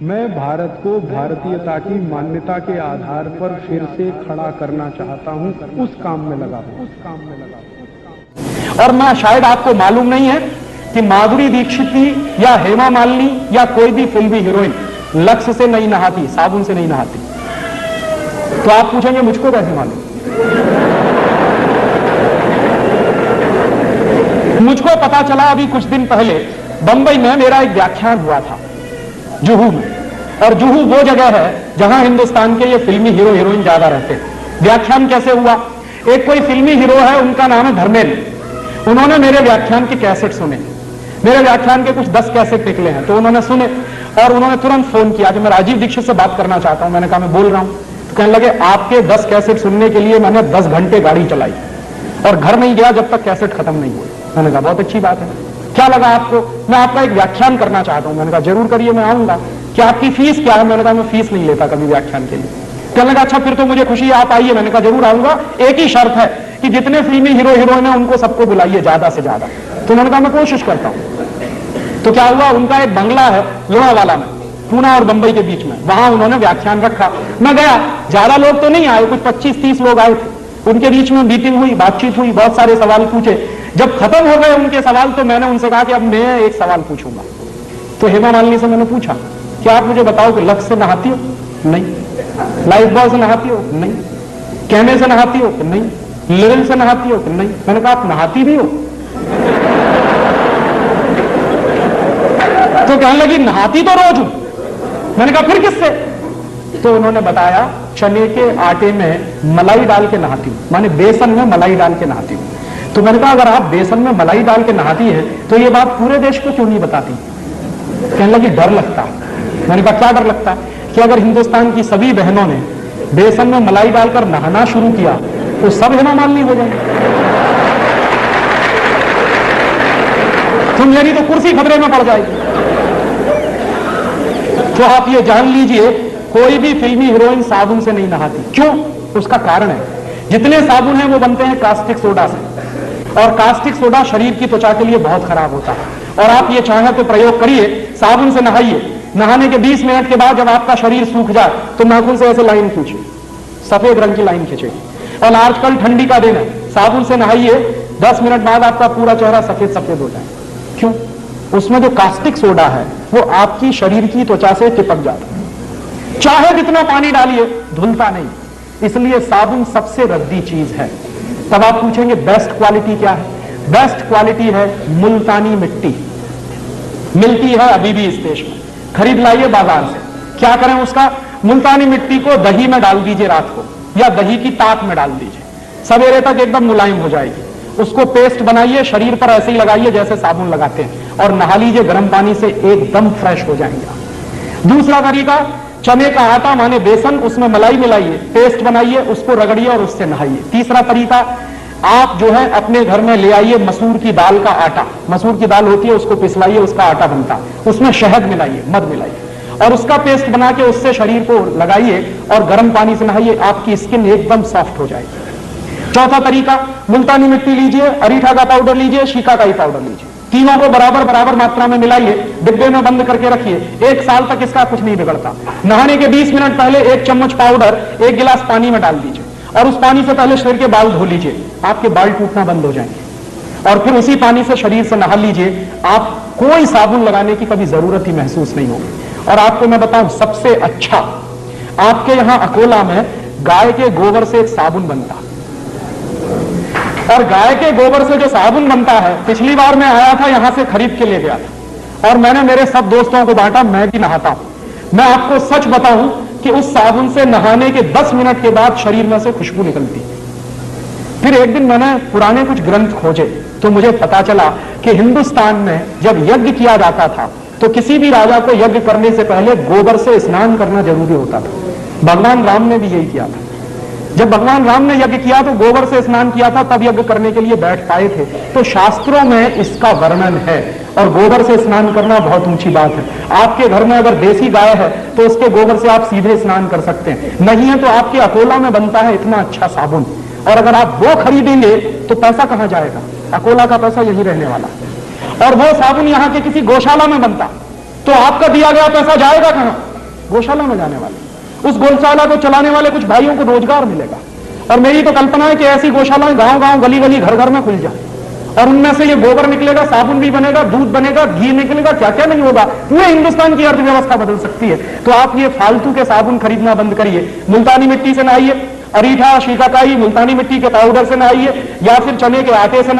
मैं भारत को भारतीयता की मान्यता के आधार पर फिर से खड़ा करना चाहता हूं, उस काम में लगा हूं। और मैं शायद आपको मालूम नहीं है कि माधुरी दीक्षित की या हेमा मालिनी या कोई भी फिल्मी हीरोइन लक्ष्य से नहीं नहाती, साबुन से नहीं नहाती। तो आप पूछेंगे मुझको कैसे मालूम? मुझको पता चला अभी कुछ दिन पहले बंबई में मेरा एक व्याख्यान हुआ था जुहू में, और जुहू वो जगह है जहां हिंदुस्तान के ये फिल्मी हीरो हीरोइन ज्यादा रहते हैं। व्याख्यान कैसे हुआ? एक कोई फिल्मी हीरो है, उनका नाम है धर्मेंद्र। उन्होंने मेरे व्याख्यान के कैसेट सुने, मेरे व्याख्यान के कुछ 10 कैसेट निकले हैं, तो उन्होंने सुने और उन्होंने तुरंत फोन किया कि मैं राजीव दीक्षित से बात करना चाहता हूं। मैंने कहा मैं बोल रहा हूं। तो कहने लगे आपके 10 कैसेट सुनने के लिए मैंने 10 घंटे गाड़ी चलाई और घर नहीं गया जब तक कैसेट खत्म नहीं हुई। मैंने कहा बहुत अच्छी बात है, क्या लगा आपको? मैं आपका एक व्याख्यान करना चाहता हूं। मैंने कहा जरूर करिए, मैं आऊंगा। क्या आपकी फीस क्या है? मैंने कहा मैं फीस नहीं लेता कभी व्याख्यान के लिए। कहने लगा अच्छा फिर तो मुझे खुशी है, आप आइए। मैंने कहा जरूर आऊंगा, एक ही शर्त है कि जितने फिल्मी हीरो हीरोइन है उनको सबको बुलाइए ज्यादा से ज्यादा। तो उन्होंने कहा मैं कोशिश करता हूं। तो क्या हुआ, उनका एक बंगला है लोनावाला में, पूना और बंबई के बीच में, वहां उन्होंने व्याख्यान रखा। मैं गया, ज्यादा लोग तो नहीं आए, कुछ 25-30 लोग आए थे। उनके बीच में मीटिंग हुई, बातचीत हुई, बहुत सारे सवाल पूछे। जब खत्म हो गए उनके सवाल तो मैंने उनसे कहा कि अब मैं एक सवाल पूछूंगा। तो हेमा मालिनी से मैंने पूछा कि आप मुझे बताओ कि लक्स से नहाती हो? नहीं। लाइफ बॉय से नहाती हो? नहीं। कैमे से नहाती हो? नहीं। लिरिल से नहाती हो? नहीं। मैंने कहा आप नहाती भी हो? तो कहने लगी नहाती तो रोज हूं। मैंने कहा फिर किससे? तो उन्होंने बताया चने के आटे में मलाई डाल के नहाती हूं, माने बेसन में मलाई डाल के नहाती हूं। तो मैंने कहा अगर आप बेसन में मलाई डाल के नहाती है तो ये बात पूरे देश को क्यों नहीं बताती? कहने लगी डर लगता है। मैंने कहा क्या डर लगता है? कि अगर हिंदुस्तान की सभी बहनों ने बेसन में मलाई डालकर नहाना शुरू किया तो सब हेमा मालिनी हो जाएंगे। तुम मेरी तो कुर्सी खतरे में पड़ जाएगी। तो आप ये जान लीजिए कोई भी फिल्मी हीरोइन साबुन से नहीं नहाती। क्यों? उसका कारण है जितने साबुन हैं वो बनते हैं कास्टिक सोडा से, और कास्टिक सोडा शरीर की त्वचा के लिए बहुत खराब होता है। और आप ये चाहें तो प्रयोग करिए, साबुन से नहाइए, नहाने के 20 मिनट के बाद जब आपका शरीर सूख जाए तो नाखून से ऐसे लाइन खींचिए, सफेद रंग की लाइन खींचेगी। और आजकल ठंडी का दिन है, साबुन से नहाइए, 10 मिनट बाद आपका पूरा चेहरा सफेद सफेद हो जाए। क्यों? उसमें जो कास्टिक सोडा है वो आपकी शरीर की त्वचा से चिपक जाता है। चाहे जितना पानी डालिए धुलता नहीं, इसलिए साबुन सबसे रद्दी चीज है। तब आप पूछेंगे बेस्ट क्वालिटी क्या है? बेस्ट क्वालिटी है मुल्तानी मिट्टी। मिलती है अभी भी इस देश में, खरीद लाइए बाजार से। क्या करें उसका? मुल्तानी मिट्टी को दही में डाल दीजिए रात को, या दही की ताक में डाल दीजिए, सवेरे तक एकदम मुलायम हो जाएगी। उसको पेस्ट बनाइए, शरीर पर ऐसे ही लगाइए जैसे साबुन लगाते हैं, और नहा लीजिए गर्म पानी से, एकदम फ्रेश हो जाएंगे। दूसरा तरीका, चने का आटा माने बेसन, उसमें मलाई मिलाइए, पेस्ट बनाइए, उसको रगड़िए और उससे नहाइए। तीसरा तरीका, आप जो है अपने घर में ले आइए मसूर की दाल का आटा, मसूर की दाल होती है उसको पिसलाइए, उसका आटा बनता है, उसमें शहद मिलाइए, मध मिलाइए और उसका पेस्ट बना के उससे शरीर को लगाइए और गर्म पानी से नहाइए, आपकी स्किन एकदम सॉफ्ट हो जाएगी। चौथा तरीका, मुल्तानी मिट्टी लीजिए, अरीठा का पाउडर लीजिए, शीकाकाई पाउडर लीजिए, तीनों को बराबर बराबर मात्रा में मिलाइए, डिब्बे में बंद करके रखिए, 1 साल तक इसका कुछ नहीं बिगड़ता। नहाने के 20 मिनट पहले 1 चम्मच पाउडर 1 गिलास पानी में डाल दीजिए और उस पानी से पहले शरीर के बाल धो लीजिए, आपके बाल टूटना बंद हो जाएंगे। और फिर उसी पानी से शरीर से नहा लीजिए, आप कोई साबुन लगाने की कभी जरूरत ही महसूस नहीं होगी। और आपको मैं बताऊं सबसे अच्छा, आपके यहां अकोला में गाय के गोबर से एक साबुन बनता है, और गाय के गोबर से जो साबुन बनता है, पिछली बार मैं आया था यहां से खरीद के ले गया था और मैंने मेरे सब दोस्तों को बांटा, मैं भी नहाता हूं। मैं आपको सच बताऊं कि उस साबुन से नहाने के 10 मिनट के बाद शरीर में से खुशबू निकलती। फिर एक दिन मैंने पुराने कुछ ग्रंथ खोजे तो मुझे पता चला कि हिंदुस्तान में जब यज्ञ किया जाता था तो किसी भी राजा को यज्ञ करने से पहले गोबर से स्नान करना जरूरी होता था। भगवान राम ने भी यही किया था। जब भगवान राम ने यज्ञ किया तो गोबर से स्नान किया था, तब यज्ञ करने के लिए बैठ पाए थे। तो शास्त्रों में इसका वर्णन है और गोबर से स्नान करना बहुत ऊंची बात है। आपके घर में अगर देसी गाय है तो उसके गोबर से आप सीधे स्नान कर सकते हैं, नहीं है तो आपके अकोला में बनता है इतना अच्छा साबुन, और अगर आप वो खरीदेंगे तो पैसा कहां जाएगा? अकोला का पैसा यही रहने वाला। और वो साबुन यहां के किसी गौशाला में बनता तो आपका दिया गया पैसा जाएगा कहां? गौशाला में जाने वाले। उस गौशाला को चलाने वाले कुछ भाइयों को रोजगार मिलेगा। और मेरी तो कल्पना है कि ऐसी गौशालाएं गांव गांव गली गली घर घर में खुल जाए और उनमें से ये गोबर निकलेगा, साबुन भी बनेगा, दूध बनेगा, घी निकलेगा, क्या क्या नहीं होगा। पूरे हिंदुस्तान की अर्थव्यवस्था बदल सकती है। तो आप ये फालतू के साबुन खरीदना बंद करिए। मुल्तानी मिट्टी से नहाइए, अरीठा, शिकाकाई, मुल्तानी मिट्टी के पाउडर से नहाइए, या फिर चने के आटे से